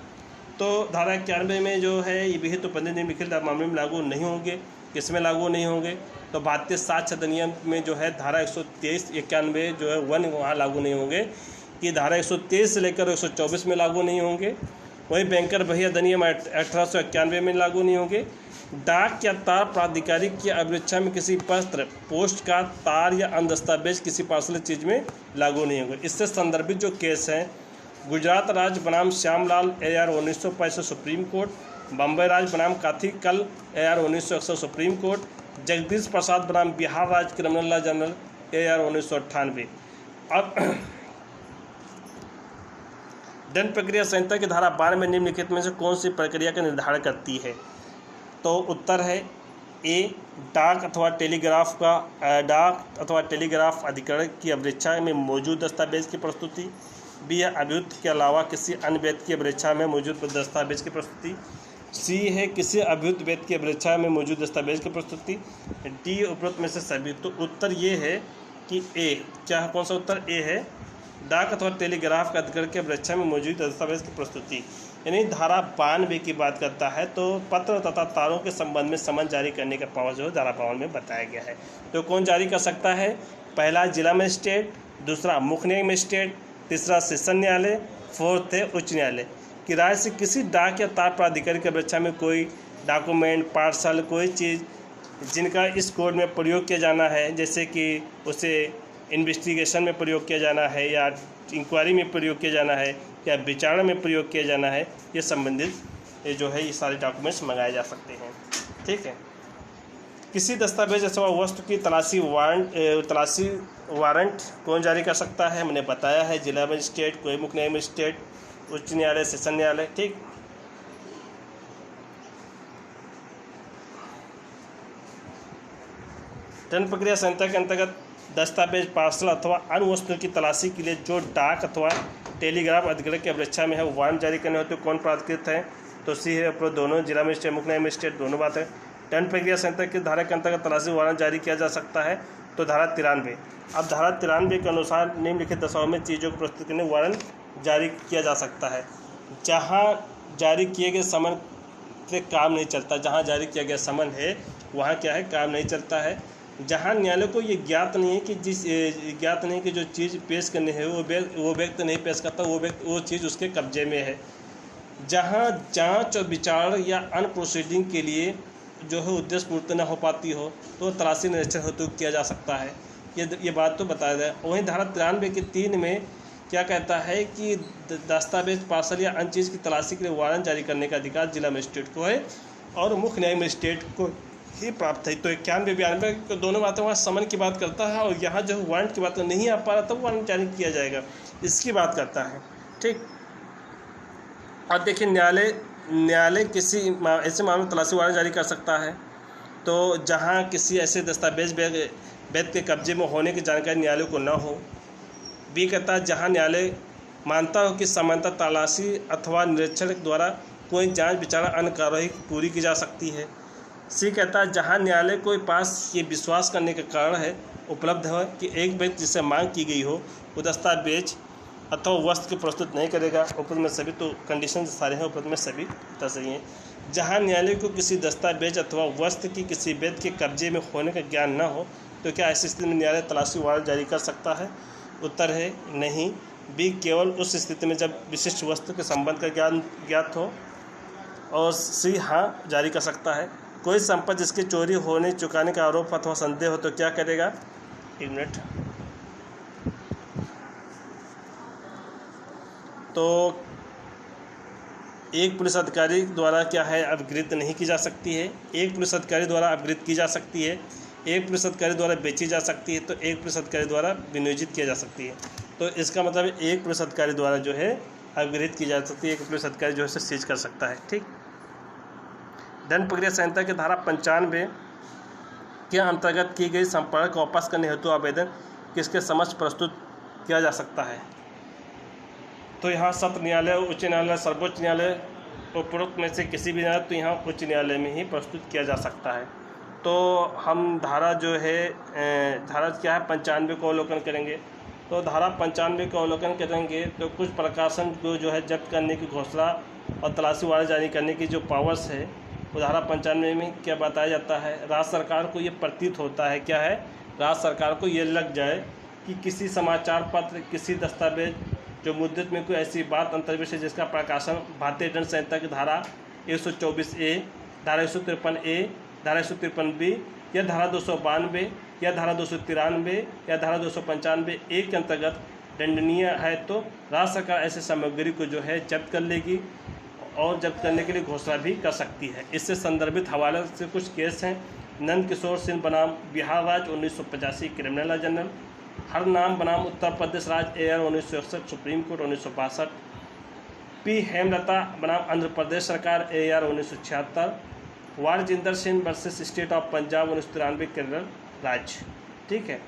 Speaker 1: तो धारा 91 में जो है ये विहित तो बंधे निम्नलिखित मामले में लागू नहीं होंगे। किसमें लागू नहीं होंगे? तो भारतीय साक्ष्य अधिनियम में जो है धारा 123, 91 जो है 1 वहाँ लागू नहीं होंगे, कि धारा 123 से लेकर 124 में लागू नहीं होंगे। वही बैंकर बही अधिनियम 1891 में लागू नहीं होंगे। डाक या तार प्राधिकारी की अभिरक्षा में किसी पत्र, पोस्ट कार्ड, तार या अन्य दस्तावेज किसी पार्सल चीज़ में लागू नहीं होंगे। इससे संदर्भित जो केस हैं गुजरात राज्य बनाम Shyamlal AR 1965 supreme court, Bombay राज्य बनाम काथिकल AR 1961 supreme court, Jagdish Prasad बनाम बिहार राज्य क्रिमिनल लॉ जनरल AR 1998। अब दंड प्रक्रिया संहिता की धारा 12 में निम्नलिखित में से कौन सी प्रक्रिया का निर्धारण करती है? तो उत्तर है ए, डाक अथवा टेलीग्राफ अधिकरण की अभिरक्षा में मौजूद दस्तावेज की प्रस्तुति, बी है अभियुक्त के अलावा किसी अन्य व्यक्ति की अभिरक्षा में मौजूद दस्तावेज की प्रस्तुति, सी है किसी अभियुक्त व्यक्ति की अभिरक्षा में मौजूद दस्तावेज की प्रस्तुति, डी उपरोक्त में से सभी। तो उत्तर ये है कि ए, क्या कौन सा उत्तर? ए है, डाक अथवा टेलीग्राफ का अधिकरण की अभिरक्षा में मौजूद दस्तावेज की प्रस्तुति। यानी धारा 92 की बात करता है तो पत्र तथा तारों के संबंध में समन जारी करने का पावर जो है धारा 52 में बताया गया है। तो कौन जारी कर सकता है? पहला जिला मजिस्ट्रेट, दूसरा मुख्य न्यायिक मजिस्ट्रेट, तीसरा सेशन न्यायालय, फोर्थ है उच्च न्यायालय की राय से किसी डाक या तार प्राधिकारी की अभिरक्षा में कोई डॉक्यूमेंट, पार्सल, कोई चीज़ जिनका इस कोड में प्रयोग किया जाना है, जैसे कि उसे इन्वेस्टिगेशन में प्रयोग किया जाना है या इंक्वायरी में प्रयोग किया जाना है या विचारणा में प्रयोग किया जाना है, ये संबंधित ये जो है ये सारे डॉक्यूमेंट्स मंगाए जा सकते हैं। ठीक है। किसी दस्तावेज अथवा वस्तु की तलाशी वारंट कौन जारी कर सकता है? मैंने बताया है जिला मजिस्ट्रेट, कोई मुख्य न्यायिक मजिस्ट्रेट, उच्च न्यायालय, सेशन न्यायालय। ठीक। दंड प्रक्रिया संहिता के अंतर्गत दस्तावेज, पार्सल अथवा अन्य वस्तुओं की तलाशी के लिए जो डाक अथवा टेलीग्राफ अधिकरण की अभिरक्षा में है वारंट जारी करने होते कौन प्राधिकृत है? तो सी है उपरोक्त दोनों, जिला मजिस्ट्रेट, मुख्य न्यायिक मजिस्ट्रेट, दोनों बात है। दंड प्रक्रिया संहिता की धारा के अंतर्गत तलाशी वारंट जारी किया जा सकता है तो धारा 93। अब धारा 93 के अनुसार निम्नलिखित दशाओं में चीज़ों को प्रस्तुत करने वारंट जारी किया जा सकता है। जहाँ जारी किए गए समन से काम नहीं चलता, जहाँ जारी किया गया समन है वहाँ क्या है, काम नहीं चलता है। जहाँ न्यायालय को ये ज्ञात नहीं है कि जो चीज़ पेश करनी है वो व्यक्ति नहीं पेश करता, वो चीज़ उसके कब्जे में है। जहाँ जांच और विचार या अन्य प्रोसीडिंग के लिए जो है उद्देश्य पूर्ति न हो पाती हो तो तलाशी निरीक्षण हेतु किया जा सकता है। ये बात तो बताया जाए। वहीं धारा 93 के 3 में क्या कहता है कि दस्तावेज, पार्सल या अन्य चीज़ की तलाशी के लिए वारंट जारी करने का अधिकार जिला मजिस्ट्रेट को है और मुख्य न्यायिक मजिस्ट्रेट को ही प्राप्त है। तो 91, 92 दोनों बातें वहाँ समन की बात करता है और यहाँ जो वारंट की बात नहीं आ पा रहा तो वारंट जारी किया जाएगा, इसकी बात करता है। ठीक। और देखिए न्यायालय किसी ऐसे मामले में तलाशी वारंट जारी कर सकता है तो जहाँ किसी ऐसे दस्तावेज व्यक्ति के कब्जे में होने की जानकारी न्यायालय को न हो। बी कहता है जहाँ न्यायालय मानता हो कि समानता तलाशी अथवा निरीक्षण द्वारा कोई जांच, विचारणा, अन्य कार्रवाई पूरी की जा सकती है। सी कहता है जहाँ न्यायालय के पास ये विश्वास करने का कारण है उपलब्ध है कि एक व्यक्ति जिससे मांग की गई हो वो दस्तावेज अथवा वस्तु की प्रस्तुत नहीं करेगा। उपरोक्त में सभी तो कंडीशन सारे हैं, उपरोक्त में सभी तो सही हैं। जहाँ न्यायालय को किसी दस्तावेज अथवा वस्तु की किसी व्यक्ति के कब्जे में होने का ज्ञान न हो तो क्या ऐसी स्थिति में न्यायालय तलाशी वारंट जारी कर सकता है? उत्तर है नहीं। बी केवल उस स्थिति में जब विशिष्ट वस्तु के संबंध का ज्ञान ज्ञात हो। और सी हाँ जारी कर सकता है। कोई संपत्ति जिसके चोरी होने, चुकाने का आरोप अथवा संदेह हो तो क्या करेगा? एक मिनट। तो एक पुलिस अधिकारी द्वारा क्या है अपगृहित नहीं की जा सकती है, एक पुलिस अधिकारी द्वारा अपगृहित की जा सकती है, एक पुलिस अधिकारी द्वारा बेची जा सकती है, तो एक पुलिस अधिकारी द्वारा विनियोजित किया जा सकती है। तो इसका मतलब एक पुलिस अधिकारी द्वारा जो है अपगृहित की जा सकती है, एक पुलिस अधिकारी जो है सीज कर सकता है। ठीक। दंड प्रक्रिया संहिता की धारा 95 के अंतर्गत की गई संपर्क वापस करने हेतु आवेदन किसके समक्ष प्रस्तुत किया जा सकता है? तो यहाँ सत्र न्यायालय, उच्च न्यायालय, सर्वोच्च न्यायालय, उपरोक्त में से किसी भी न्यायालय, तो यहाँ उच्च न्यायालय में ही प्रस्तुत किया जा सकता है। तो हम धारा जो है धारा क्या है 95 को अवलोकन करेंगे। तो धारा 95 को अवलोकन करेंगे तो कुछ प्रकाशन को जो है जब्त करने की घोषणा और तलाशी वारंट जारी करने की जो पावर्स है वो धारा 95 में क्या बताया जाता है? राज्य सरकार को ये प्रतीत होता है, क्या है, राज्य सरकार को ये लग जाए कि किसी समाचार पत्र, किसी दस्तावेज जो मुद्दत में कोई ऐसी बात अंतर्विषय जिसका प्रकाशन भारतीय दंड संहिता की धारा 124A, धारा 153A, धारा 153B या धारा 292 या धारा 293 या धारा 295A के अंतर्गत दंडनीय है तो राज्य सरकार ऐसे सामग्री को जो है जब्त कर लेगी और जब्त करने के लिए घोषणा भी कर सकती है। इससे संदर्भित हवाले से कुछ केस हैं। नंद किशोर सिंह बनाम बिहार राज्य 1985 क्रिमिनल लॉ जनरल, हर नाम बनाम उत्तर प्रदेश राज्य AR 1961 supreme court 1962, P Hemlata बनाम आंध्र प्रदेश सरकार AR 1976, Warjinder Singh versus state of Punjab 1993 Kerala राज्य। ठीक है,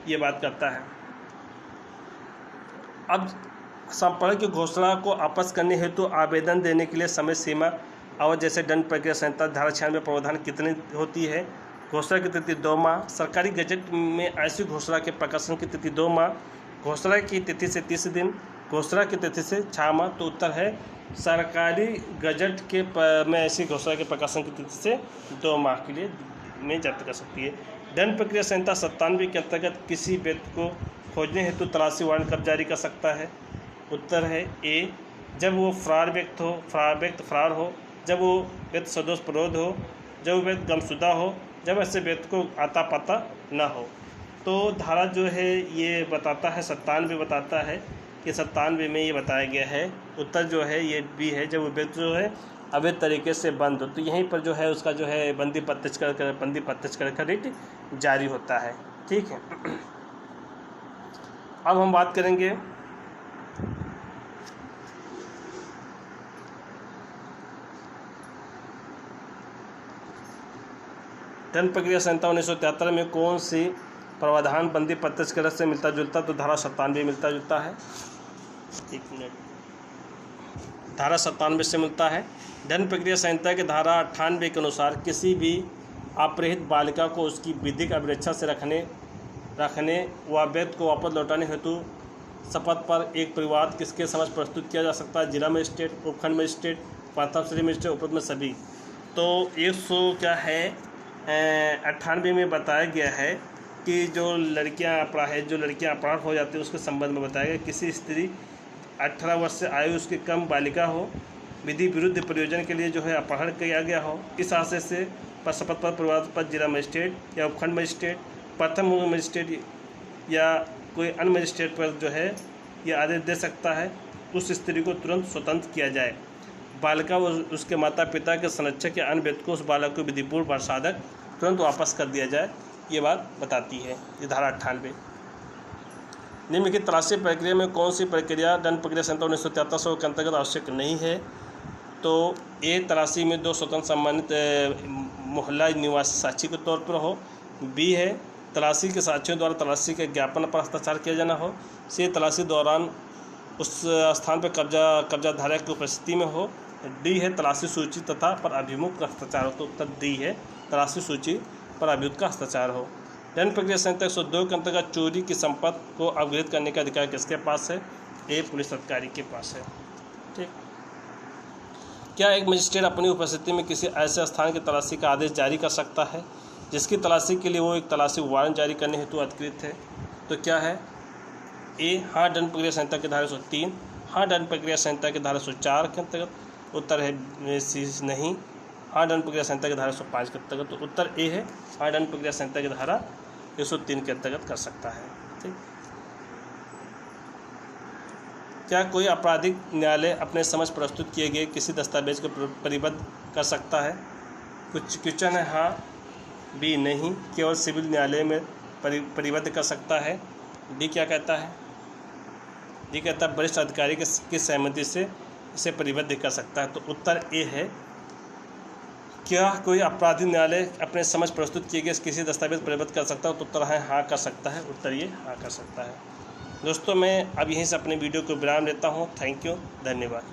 Speaker 1: ये बात करता है। अब संपर्क की घोषणा को आपस करने हेतु आवेदन देने के लिए समय सीमा और जैसे दंड प्रक्रिया संहिता धारा 96 प्रावधान कितनी होती है। घोषणा की तिथि 2 माह, सरकारी गजट में ऐसी घोषणा के प्रकाशन की तिथि 2 माह, घोषणा की तिथि से 30 दिन, घोषणा की तिथि से 6 माह। तो उत्तर है सरकारी गजट के में ऐसी घोषणा के प्रकाशन की तिथि से 2 माह के लिए में जब्त कर सकती है। दंड प्रक्रिया संहिता 97 के अंतर्गत किसी व्यक्ति को खोजने हेतु तलाशी वारंट कब जारी कर सकता है। उत्तर है ए, जब वो फरार फरार हो, जब वो व्यक्ति सदोष प्ररोध हो, जब वो व्यक्ति गमशुदा हो, जब ऐसे व्यक्ति को आता पता न हो। तो धारा जो है ये बताता है 97 बताता है कि 97 में ये बताया गया है। उत्तर जो है ये बी है, जब वो व्यक्ति जो है अवैध तरीके से बंद हो, तो यहीं पर जो है उसका जो है बंदी प्रत्यक्ष कर रिट जारी होता है। ठीक है, अब हम बात करेंगे दंड प्रक्रिया संहिता 1973 में कौन सी प्रावधान बंदी प्रत्यक्ष से मिलता जुलता। तो धारा 97 मिलता जुलता है। एक मिनट, धारा 97 से मिलता है। दंड प्रक्रिया संहिता के धारा 98 के अनुसार किसी भी अपहृत बालिका को उसकी विधिक अभिरक्षा से रखने व व्यक्ति को वापस लौटाने हेतु शपथ पर एक परिवाद किसके समक्ष प्रस्तुत किया जा सकता है। जिला मजिस्ट्रेट, उपखंड मजिस्ट्रेट, प्रथम श्रेणी मजिस्ट्रेट, उपरोक्त में सभी। तो 198 में बताया गया है कि जो लड़कियां अपराध हो जाती है उसके संबंध में बताया गया किसी स्त्री 18 वर्ष से आयु उसकी कम बालिका हो, विधि विरुद्ध प्रयोजन के लिए जो है अपहरण किया गया हो, इस आशय से पर शपथ पर परिवाद पर जिला मजिस्ट्रेट या उपखंड मजिस्ट्रेट, प्रथम मजिस्ट्रेट या कोई अन्य मजिस्ट्रेट पर जो है ये आदेश दे सकता है उस स्त्री को तुरंत स्वतंत्र किया जाए। बालिका व उसके माता पिता के संरक्षक या अन्य व्यक्ति को उस बालक को विधिपूर्व वर्षादक तुरंत वापस कर दिया जाए, ये बात बताती है ये धारा 98। निम्नलिखित तलाशी प्रक्रिया में कौन सी प्रक्रिया दंड प्रक्रिया संहिता 1973 के अंतर्गत आवश्यक नहीं है। तो ए, तलाशी में 2 स्वतंत्र सम्मानित मोहल्ला निवासी साक्षी के तौर पर हो। बी है, तलाशी के साक्षियों द्वारा तलाशी के ज्ञापन पर हस्ताक्षर किया जाना हो। सी, तलाशी दौरान उस स्थान पर कब्जा धारक की उपस्थिति में हो। डी है, तलाशी सूची तथा पर अभिमुख का हस्ताक्षर हो। तो उत्तर डी है, तलाशी सूची पर अभिमुख का हस्ताक्षर हो। दंड प्रक्रिया संहिता 102 के अंतर्गत चोरी की संपत्ति को अपग्रेड करने का अधिकार किसके पास है। ए, पुलिस अधिकारी के पास है। ठीक, क्या एक मजिस्ट्रेट अपनी उपस्थिति में किसी ऐसे स्थान की तलाशी का आदेश जारी कर सकता है जिसकी तलाशी के लिए वो एक तलाशी वारंट जारी करने हेतु अधिकृत है। तो क्या है। ए, हाँ, दंड प्रक्रिया संहिता के धारा 103, हाँ, दंड प्रक्रिया संहिता के धारा 104 के अंतर्गत। उत्तर है सी, नहीं, हाँ, दंड प्रक्रिया संहिता के धारा 105 के अंतर्गत। तो उत्तर ए है, हाँ, दंड प्रक्रिया संहिता की धारा 103 के अंतर्गत कर सकता है। ठीक, क्या कोई आपराधिक न्यायालय अपने समक्ष प्रस्तुत किए गए किसी दस्तावेज को परिबद्ध कर सकता है। कुछ क्वेश्चन है हाँ, बी नहीं, केवल सिविल न्यायालय में परिबद्ध कर सकता है। डी क्या कहता है। डी कहता है वरिष्ठ अधिकारी की सहमति से इसे परिबद्ध कर सकता है। तो उत्तर ए है, क्या कोई आपराधिक न्यायालय अपने समक्ष प्रस्तुत किए गए किसी दस्तावेज परिबद्ध कर सकता है। तो उत्तर है हाँ, कर सकता है। उत्तर ये हाँ कर सकता है। दोस्तों, मैं अब यहीं से अपने वीडियो को विराम लेता हूँ। थैंक यू, धन्यवाद।